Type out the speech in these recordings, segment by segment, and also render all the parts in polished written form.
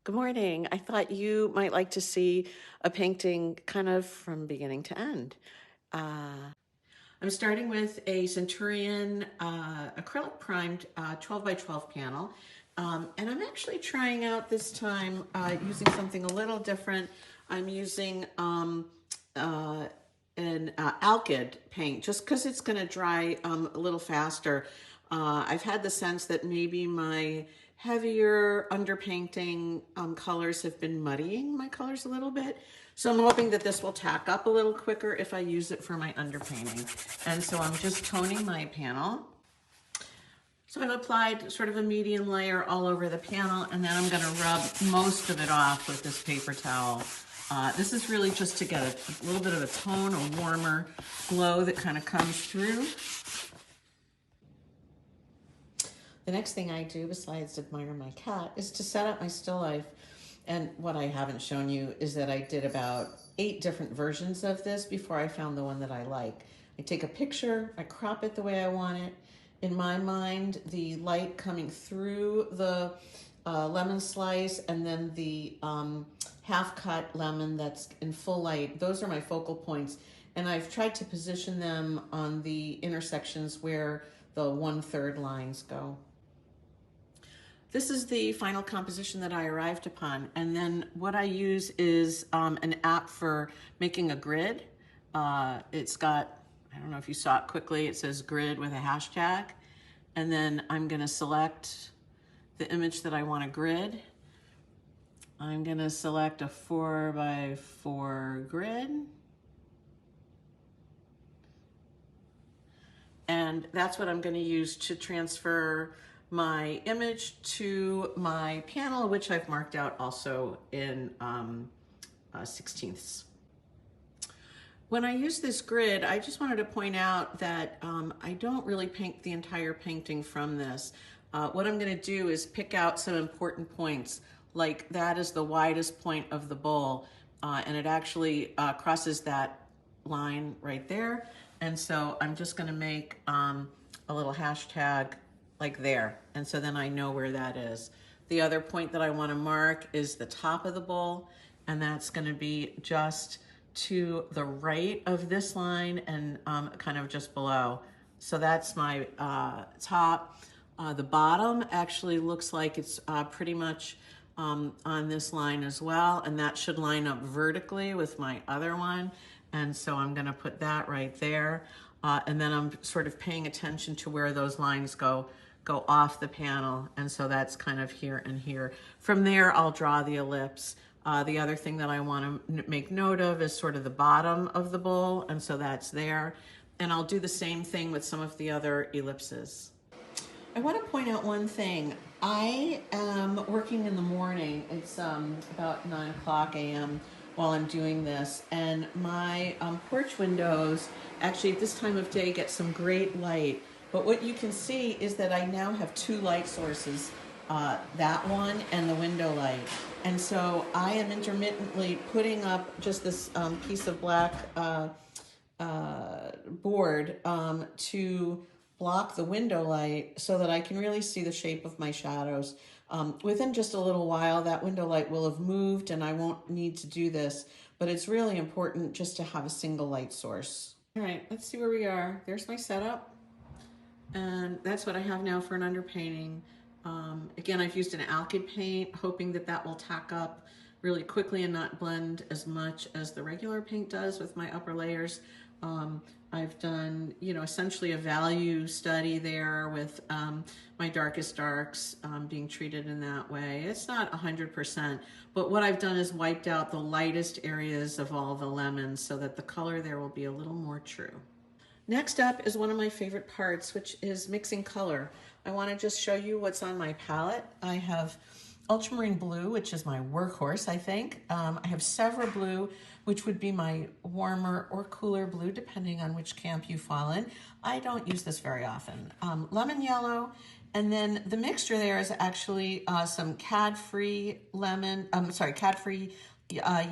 Good morning. I thought you might like to see a painting kind of from beginning to end. I'm starting with a Centurion acrylic primed 12 by 12 panel. And I'm actually trying out this time using something a little different. I'm using an Alkyd paint just because it's going to dry a little faster. I've had the sense that maybe my heavier underpainting colors have been muddying my colors a little bit. So I'm hoping that this will tack up a little quicker if I use it for my underpainting. And so I'm just toning my panel. So I've applied sort of a medium layer all over the panel, and then I'm going to rub most of it off with this paper towel. This is really just to get a little bit of a tone, a warmer glow that kind of comes through. The next thing I do, besides admire my cat, is to set up my still life. And what I haven't shown you is that I did about 8 different versions of this before I found the one that I like. I take a picture, I crop it the way I want it. In my mind, the light coming through the lemon slice and then the half-cut lemon that's in full light, those are my focal points. And I've tried to position them on the intersections where the 1/3 lines go. This is the final composition that I arrived upon. And then what I use is an app for making a grid. It's got, I don't know if you saw it quickly, it says grid with a hashtag. And then I'm gonna select the image that I want to grid. I'm gonna select a 4 by 4 grid. And that's what I'm gonna use to transfer my image to my panel, which I've marked out also in 16ths. When I use this grid, I just wanted to point out that I don't really paint the entire painting from this. What I'm going to do is pick out some important points, like that is the widest point of the bowl, and it actually crosses that line right there. And so I'm just going to make a little hashtag like there, and so then I know where that is. The other point that I want to mark is the top of the bowl, and that's going to be just to the right of this line and kind of just below. So that's my top. The bottom actually looks like it's pretty much on this line as well, and that should line up vertically with my other one. And so I'm gonna put that right there. And then I'm sort of paying attention to where those lines go off the panel. And so that's kind of here and here. From there, I'll draw the ellipse. The other thing that I want to make note of is sort of the bottom of the bowl, and so that's there. And I'll do the same thing with some of the other ellipses. I want to point out one thing. I am working in the morning. It's about 9 o'clock a.m. while I'm doing this, and my porch windows actually at this time of day get some great light. But what you can see is that I now have 2 light sources, that one and the window light. And so I am intermittently putting up just this piece of black board to block the window light so that I can really see the shape of my shadows. Within just a little while, that window light will have moved and I won't need to do this, but it's really important just to have a single light source. All right, let's see where we are. There's my setup. And that's what I have now for an underpainting. Again, I've used an Alkyd paint, hoping that that will tack up really quickly and not blend as much as the regular paint does with my upper layers. I've done, essentially a value study there with my darkest darks being treated in that way. It's not 100%, but what I've done is wiped out the lightest areas of all the lemons so that the color there will be a little more true. Next up is one of my favorite parts, which is mixing color. I want to just show you what's on my palette. I have ultramarine blue, which is my workhorse, I think. I have Sevres blue, which would be my warmer or cooler blue, depending on which camp you fall in. I don't use this very often. Lemon yellow, and then the mixture there is actually some cad-free cad-free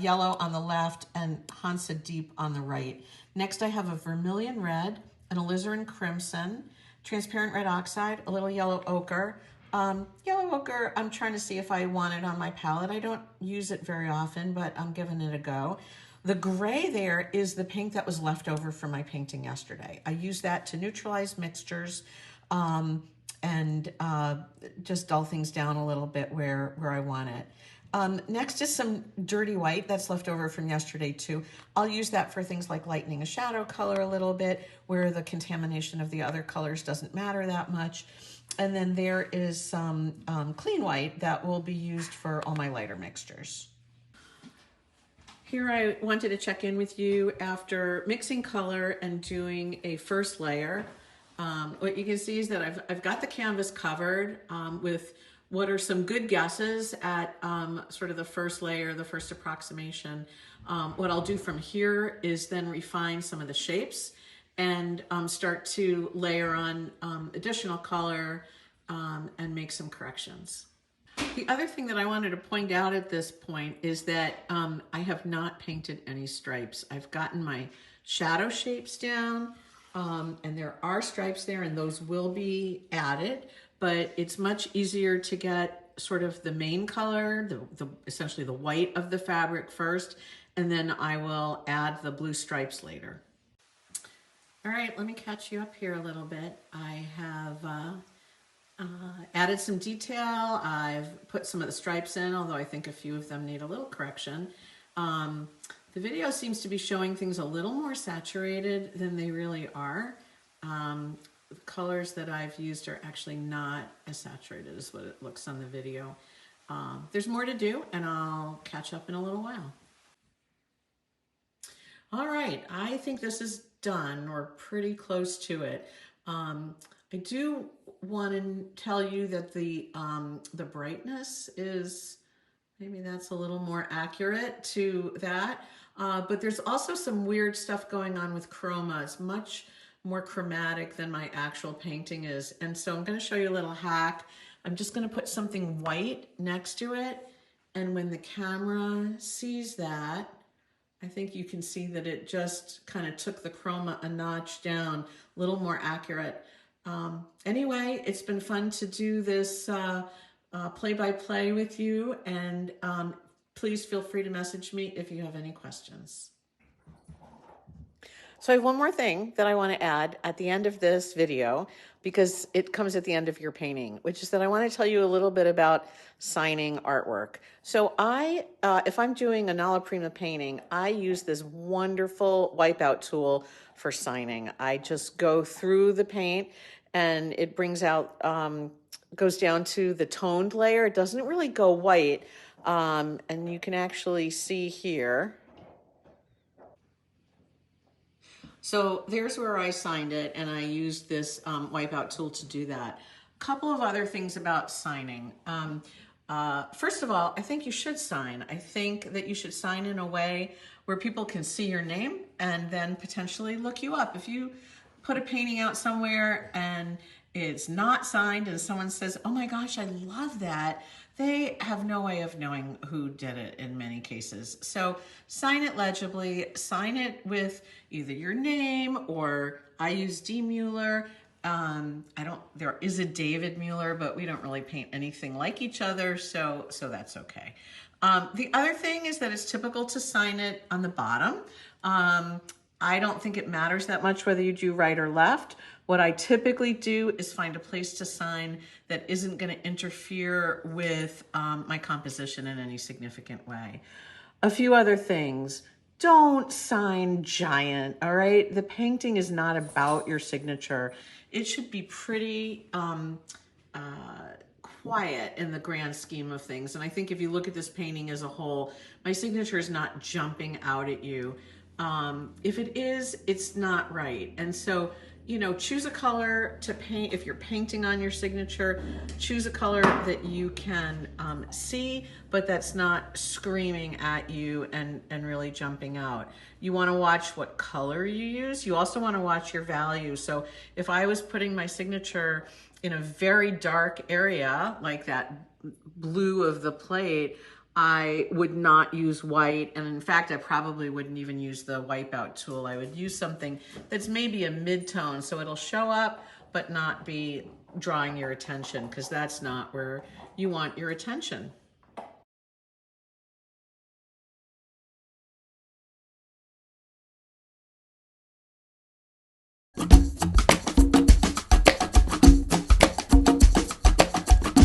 yellow on the left and Hansa Deep on the right. Next, I have a vermilion red, an alizarin crimson, transparent red oxide, a little yellow ochre, Yellow ochre, I'm trying to see if I want it on my palette. I don't use it very often, but I'm giving it a go. The gray there is the paint that was left over from my painting yesterday. I use that to neutralize mixtures and just dull things down a little bit where I want it. Next is some dirty white that's left over from yesterday too. I'll use that for things like lightening a shadow color a little bit where the contamination of the other colors doesn't matter that much. And then there is some clean white that will be used for all my lighter mixtures. Here I wanted to check in with you after mixing color and doing a first layer. What you can see is that I've got the canvas covered with what are some good guesses at sort of the first layer, the first approximation. What I'll do from here is then refine some of the shapes and start to layer on additional color and make some corrections. The other thing that I wanted to point out at this point is that I have not painted any stripes. I've gotten my shadow shapes down and there are stripes there and those will be added, but it's much easier to get sort of the main color, essentially the white of the fabric first, and then I will add the blue stripes later. All right, let me catch you up here a little bit. I have added some detail. I've put some of the stripes in, although I think a few of them need a little correction. The video seems to be showing things a little more saturated than they really are. The colors that I've used are actually not as saturated as what it looks on the video. There's more to do, and I'll catch up in a little while. All right, I think this is done or pretty close to it. I do want to tell you that the brightness is, maybe that's a little more accurate to that. But there's also some weird stuff going on with chroma. It's much more chromatic than my actual painting is. And so I'm going to show you a little hack. I'm just going to put something white next to it. And when the camera sees that, I think you can see that it just kind of took the chroma a notch down, a little more accurate. Anyway, it's been fun to do this play-by-play with you, and please feel free to message me if you have any questions. So I have one more thing that I want to add at the end of this video, because it comes at the end of your painting, which is that I want to tell you a little bit about signing artwork. So if I'm doing a Nala Prima painting, I use this wonderful wipeout tool for signing. I just go through the paint and it brings out, goes down to the toned layer. It doesn't really go white. And you can actually see here. So there's where I signed it, and I used this wipeout tool to do that. A couple of other things about signing. First of all, I think you should sign. I think that you should sign in a way where people can see your name and then potentially look you up. If you put a painting out somewhere and it's not signed and someone says, oh my gosh, I love that, they have no way of knowing who did it in many cases. So sign it legibly, sign it with either your name, or I use D. Mueller. There is a David Mueller, but we don't really paint anything like each other, so that's okay. The other thing is that it's typical to sign it on the bottom. I don't think it matters that much whether you do right or left. What I typically do is find a place to sign that isn't going to interfere with my composition in any significant way. A few other things. Don't sign giant, all right? The painting is not about your signature. It should be pretty quiet in the grand scheme of things. And I think if you look at this painting as a whole, my signature is not jumping out at you. If it is, it's not right. And so, you know, choose a color to paint. If you're painting on your signature, choose a color that you can see, but that's not screaming at you and really jumping out. You want to watch what color you use. You also want to watch your value. So if I was putting my signature in a very dark area, like that blue of the plate, I would not use white, and in fact, I probably wouldn't even use the wipeout tool. I would use something that's maybe a mid-tone, so it'll show up, but not be drawing your attention, because that's not where you want your attention.